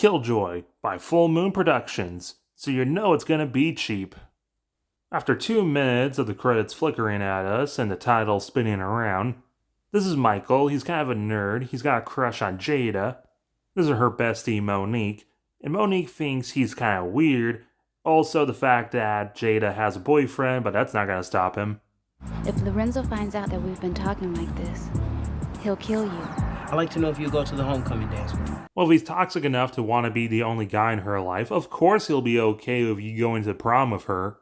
Killjoy by Full Moon Productions, so you know it's gonna be cheap. After 2 minutes of the credits flickering at us and the title spinning around, this is Michael. He's kind of a nerd. He's got a crush on Jada. This is her bestie, Monique. And Monique thinks he's kind of weird. Also, the fact that Jada has a boyfriend, but that's not gonna stop him. If Lorenzo finds out that we've been talking like this, he'll kill you. I'd like to know if you'll go to the homecoming dance with me. Well, if he's toxic enough to want to be the only guy in her life, of course he'll be okay with you going to prom with her.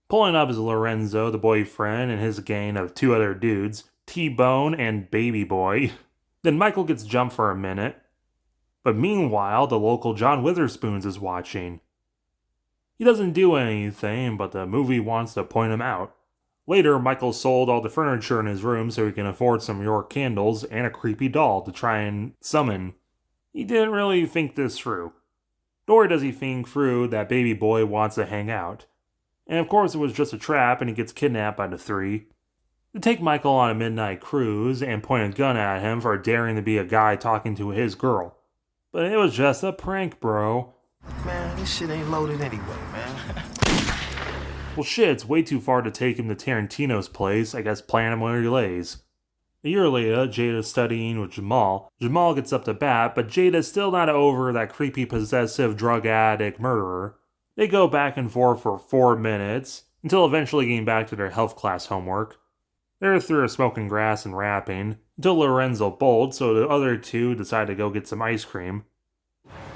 Pulling up is Lorenzo, the boyfriend, and his gang of 2 other dudes, T-Bone and Baby Boy. Then Michael gets jumped for a minute. But meanwhile, the local John Witherspoons is watching. He doesn't do anything, but the movie wants to point him out. Later, Michael sold all the furniture in his room so he can afford some York candles and a creepy doll to try and summon. He didn't really think this through. Nor does he think through that Baby Boy wants to hang out. And of course it was just a trap and he gets kidnapped by the 3. They take Michael on a midnight cruise and point a gun at him for daring to be a guy talking to his girl. But it was just a prank, bro. Man, this shit ain't loaded anyway, man. Well shit, it's way too far to take him to Tarantino's place. I guess plan him where he lays. A year later, Jada's studying with Jamal. Jamal gets up to bat, but Jada's still not over that creepy possessive drug addict murderer. They go back and forth for 4 minutes, until eventually getting back to their health class homework. They're through smoking grass and rapping, until Lorenzo bolts, so the other 2 decide to go get some ice cream.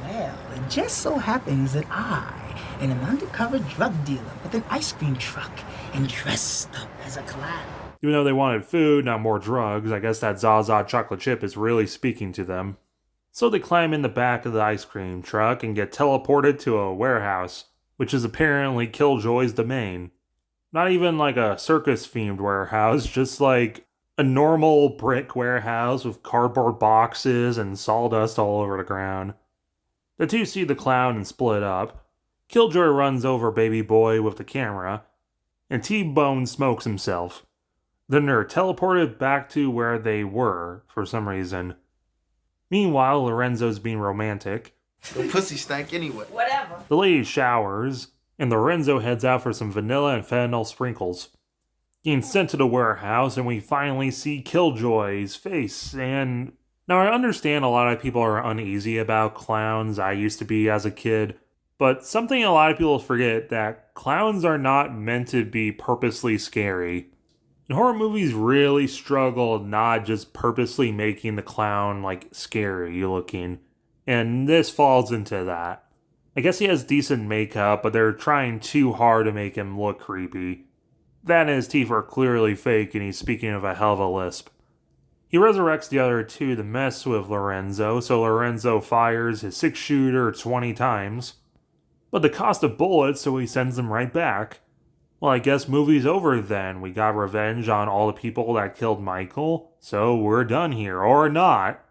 Well, it just so happens that I am an undercover drug dealer with an ice cream truck and dressed up as a clown. Even though they wanted food, not more drugs, I guess that Zaza chocolate chip is really speaking to them. So they climb in the back of the ice cream truck and get teleported to a warehouse, which is apparently Killjoy's domain. Not even like a circus-themed warehouse, just like a normal brick warehouse with cardboard boxes and sawdust all over the ground. The 2 see the clown and split up. Killjoy runs over Baby Boy with the camera, and T-Bone smokes himself. Then they're teleported back to where they were, for some reason. Meanwhile, Lorenzo's being romantic. The pussy stank anyway. Whatever. The lady showers, and Lorenzo heads out for some vanilla and fentanyl sprinkles. Getting sent to the warehouse, and we finally see Killjoy's face, and... Now, I understand a lot of people are uneasy about clowns. I used to be as a kid. But something a lot of people forget that clowns are not meant to be purposely scary. And horror movies really struggle not just purposely making the clown, like, scary looking. And this falls into that. I guess he has decent makeup, but they're trying too hard to make him look creepy. That and his teeth are clearly fake, and he's speaking of a hell of a lisp. He resurrects the other 2 to mess with Lorenzo, so Lorenzo fires his 6-shooter 20 times. But the cost of bullets, so he sends them right back. Well, I guess movie's over then. We got revenge on all the people that killed Michael, so we're done here, or not.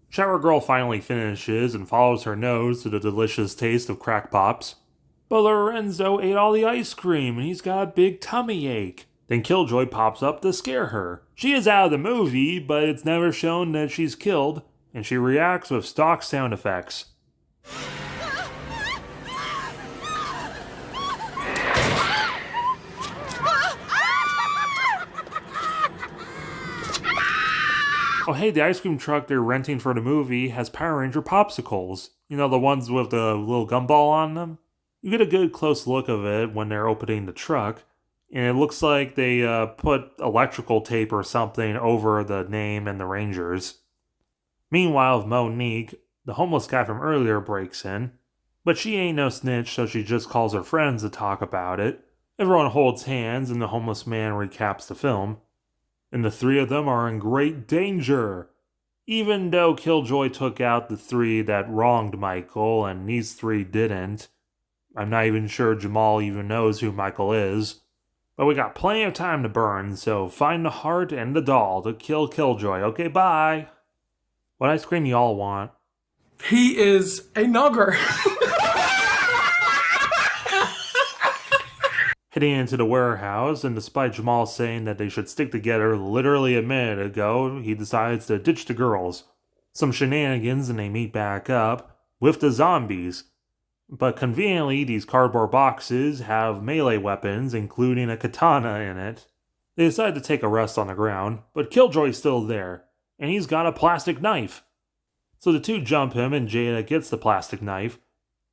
Shower Girl finally finishes and follows her nose to the delicious taste of crack pops. But Lorenzo ate all the ice cream and he's got a big tummy ache. Then Killjoy pops up to scare her. She is out of the movie, but it's never shown that she's killed, and she reacts with stock sound effects. Oh hey, the ice cream truck they're renting for the movie has Power Ranger popsicles. You know, the ones with the little gumball on them? You get a good close look of it when they're opening the truck, and it looks like they put electrical tape or something over the name and the Rangers. Meanwhile, Monique, the homeless guy from earlier, breaks in, but she ain't no snitch, so she just calls her friends to talk about it. Everyone holds hands, and the homeless man recaps the film. And the 3 of them are in great danger. Even though Killjoy took out the 3 that wronged Michael, and these 3 didn't. I'm not even sure Jamal even knows who Michael is. But we got plenty of time to burn, so find the heart and the doll to kill Killjoy. Okay, bye. What ice cream y'all want? He is a nugger. Heading into the warehouse, and despite Jamal saying that they should stick together literally a minute ago, he decides to ditch the girls. Some shenanigans and they meet back up, with the zombies. But conveniently, these cardboard boxes have melee weapons, including a katana in it. They decide to take a rest on the ground, but Killjoy's still there, and he's got a plastic knife. So the two jump him, and Jada gets the plastic knife,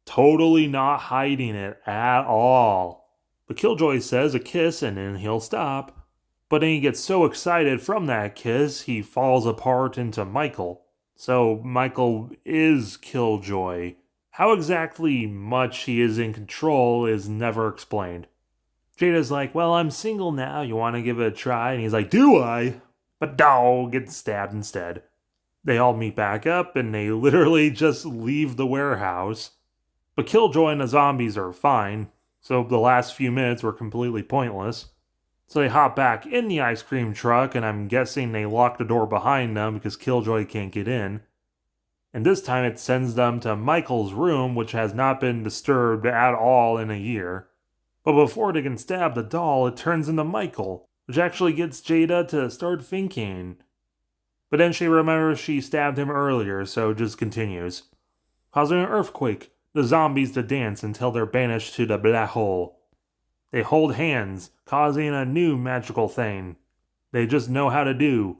totally not hiding it at all. But Killjoy says a kiss and then he'll stop. But then he gets so excited from that kiss, he falls apart into Michael. So Michael is Killjoy. How exactly much he is in control is never explained. Jada's like, well, I'm single now, you want to give it a try? And he's like, do I? But no, gets stabbed instead. They all meet back up and they literally just leave the warehouse. But Killjoy and the zombies are fine, so the last few minutes were completely pointless. So they hop back in the ice cream truck, and I'm guessing they lock the door behind them because Killjoy can't get in. And this time it sends them to Michael's room, which has not been disturbed at all in a year. But before they can stab the doll, it turns into Michael, which actually gets Jada to start thinking. But then she remembers she stabbed him earlier, so just continues, causing an earthquake, the zombies to dance until they're banished to the black hole. They hold hands, causing a new magical thing they just know how to do.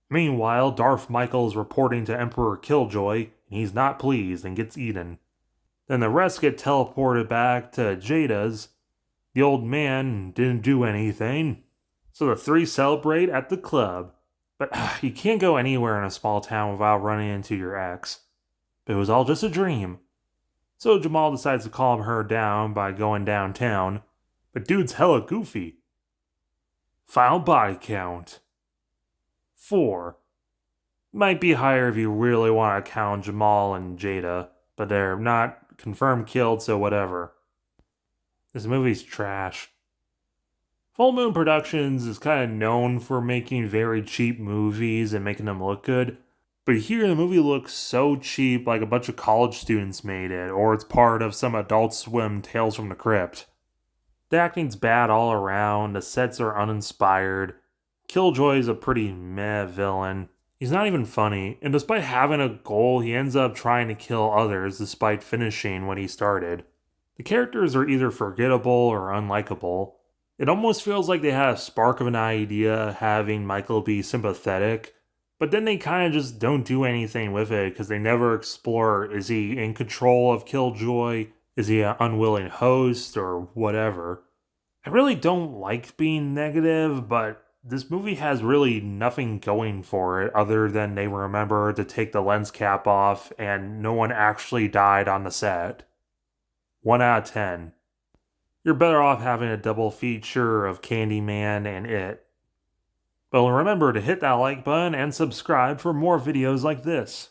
Meanwhile, Darth Michael is reporting to Emperor Killjoy, and he's not pleased and gets eaten. Then the rest get teleported back to Jada's. The old man didn't do anything, so the three celebrate at the club. But you can't go anywhere in a small town without running into your ex. But it was all just a dream. So Jamal decides to calm her down by going downtown. But dude's hella goofy. Final body count 4. Might be higher if you really want to count Jamal and Jada, but they're not confirmed killed, so whatever. This movie's trash. Full Moon Productions is kind of known for making very cheap movies and making them look good, but here the movie looks so cheap, like a bunch of college students made it, or it's part of some Adult Swim Tales from the Crypt. The acting's bad all around, the sets are uninspired, Killjoy's a pretty meh villain. He's not even funny, and despite having a goal, he ends up trying to kill others despite finishing what he started. The characters are either forgettable or unlikable. It almost feels like they had a spark of an idea having Michael be sympathetic, but then they kind of just don't do anything with it because they never explore, is he in control of Killjoy? Is he an unwilling host or whatever? I really don't like being negative, but this movie has really nothing going for it other than they remember to take the lens cap off and no one actually died on the set. 1 out of 10. You're better off having a double feature of Candyman and It. But remember to hit that like button and subscribe for more videos like this.